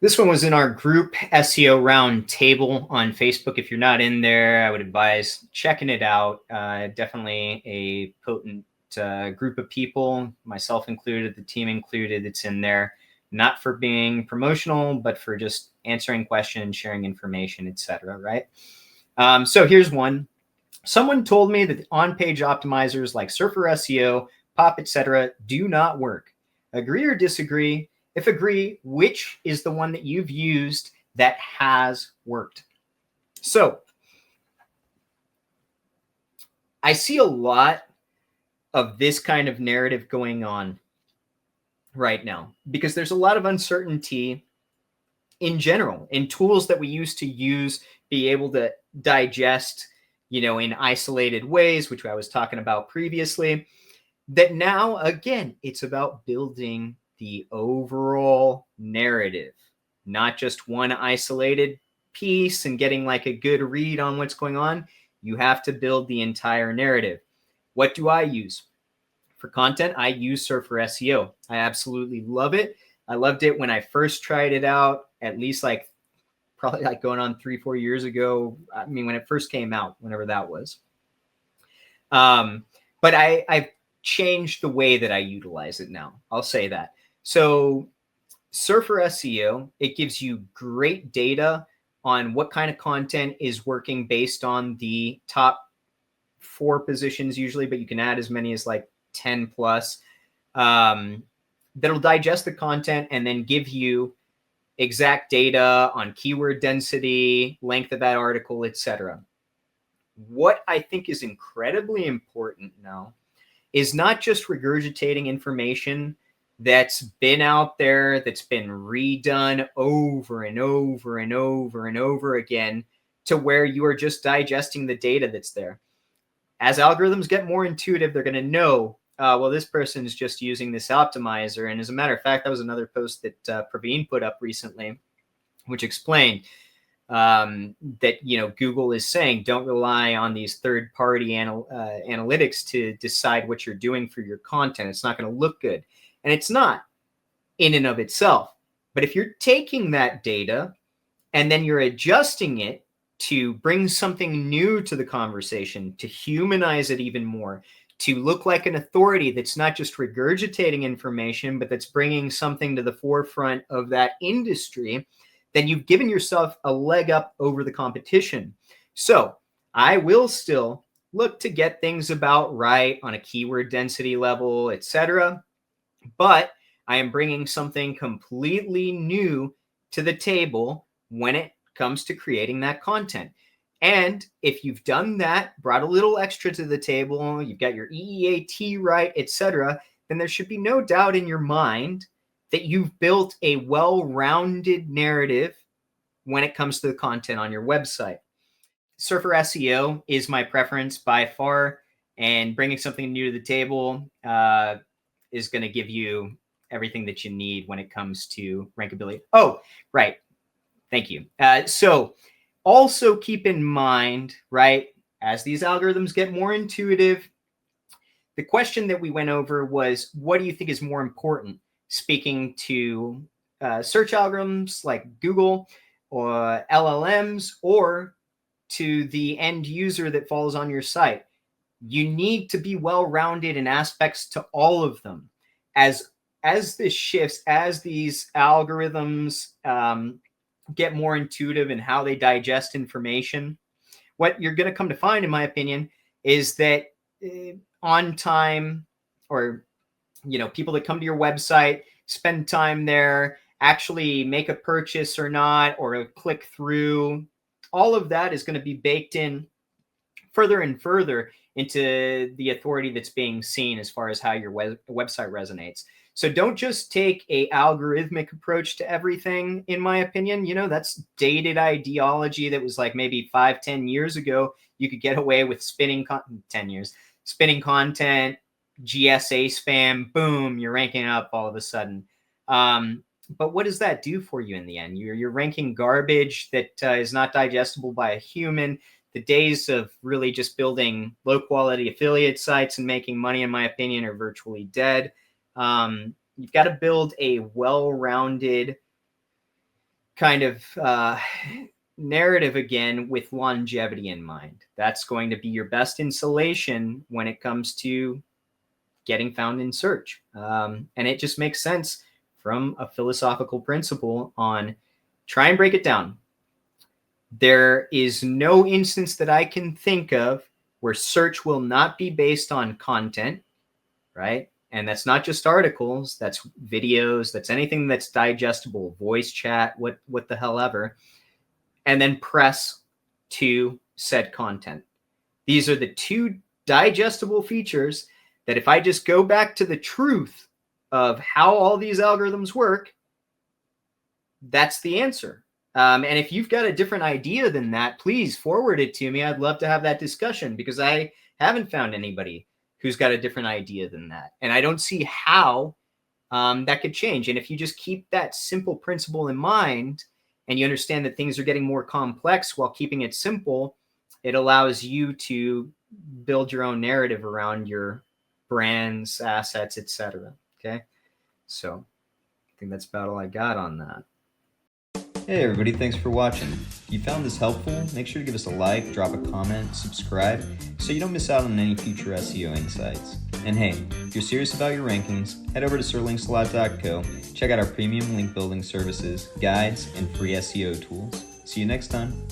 This one was in our group SEO round table on Facebook. If you're not in there, I would advise checking it out. Definitely a potent group of people, myself included, the team included. It's in there, not for being promotional, but for just answering questions, sharing information, etc. Right? So here's one. Someone told me that on-page optimizers like Surfer SEO, Pop, etc. do not work. Agree or disagree? If agree, which is the one that you've used that has worked? So I see a lot of this kind of narrative going on right now because there's a lot of uncertainty in general in tools that we used to use, be able to digest, in isolated ways, which I was talking about previously, that now, again, it's about building the overall narrative, not just one isolated piece and getting like a good read on what's going on. You have to build the entire narrative. What do I use? For content, I use Surfer SEO. I absolutely love it. I loved it when I first tried it out, at least probably going on 3-4 years ago. I mean, when it first came out, whenever that was. But I've changed the way that I utilize it now. I'll say that. So Surfer SEO, it gives you great data on what kind of content is working based on the top 4 positions usually, but you can add as many as like 10 plus. That'll digest the content and then give you exact data on keyword density, length of that article, etc. What I think is incredibly important now is not just regurgitating information that's been out there, that's been redone over and over and over and over again to where you are just digesting the data that's there. As algorithms get more intuitive, they're going to know, well, this person is just using this optimizer. And as a matter of fact, that was another post that Praveen put up recently, which explained that, Google is saying, don't rely on these third-party analytics to decide what you're doing for your content. It's not going to look good. And it's not in and of itself. But if you're taking that data and then you're adjusting it to bring something new to the conversation, to humanize it even more, to look like an authority that's not just regurgitating information, but that's bringing something to the forefront of that industry, then you've given yourself a leg up over the competition. So I will still look to get things about right on a keyword density level, etc. But I am bringing something completely new to the table when it comes to creating that content. And if you've done that, brought a little extra to the table, you've got your EEAT right, etc., then there should be no doubt in your mind that you've built a well-rounded narrative when it comes to the content on your website. Surfer SEO is my preference by far, and bringing something new to the table is going to give you everything that you need when it comes to rankability. Oh, right. Thank you. So also keep in mind, right, as these algorithms get more intuitive, the question that we went over was, what do you think is more important? Speaking to search algorithms like Google or LLMs, or to the end user that follows on your site? You need to be well-rounded in aspects to all of them. As this shifts, as these algorithms get more intuitive in how they digest information, what you're going to come to find, in my opinion, is that on time, or people that come to your website, spend time there, actually make a purchase or not, or click through, all of that is going to be baked in further and further into the authority that's being seen as far as how your website resonates. So don't just take a algorithmic approach to everything, in my opinion. That's dated ideology that was like maybe 5-10 years ago. You could get away with spinning 10 years, spinning content, GSA spam, boom, you're ranking up all of a sudden. But what does that do for you in the end? You're ranking garbage that is not digestible by a human. The days of really just building low quality affiliate sites and making money, in my opinion, are virtually dead. You've got to build a well-rounded kind of narrative again with longevity in mind. That's going to be your best insulation when it comes to getting found in search. And it just makes sense from a philosophical principle on try and break it down. There is no instance that I can think of where search will not be based on content, right? And that's not just articles, that's videos, that's anything that's digestible, voice chat, what the hell ever. And then press to said content. These are the two digestible features that if I just go back to the truth of how all these algorithms work, that's the answer. And if you've got a different idea than that, please forward it to me. I'd love to have that discussion because I haven't found anybody who's got a different idea than that. And I don't see how that could change. And if you just keep that simple principle in mind and you understand that things are getting more complex while keeping it simple, it allows you to build your own narrative around your brands, assets, etc. Okay. So I think that's about all I got on that. Hey everybody, thanks for watching. If you found this helpful, make sure to give us a like, drop a comment, subscribe, so you don't miss out on any future SEO insights. And hey, if you're serious about your rankings, head over to SirLinksalot.co, check out our premium link building services, guides, and free SEO tools. See you next time.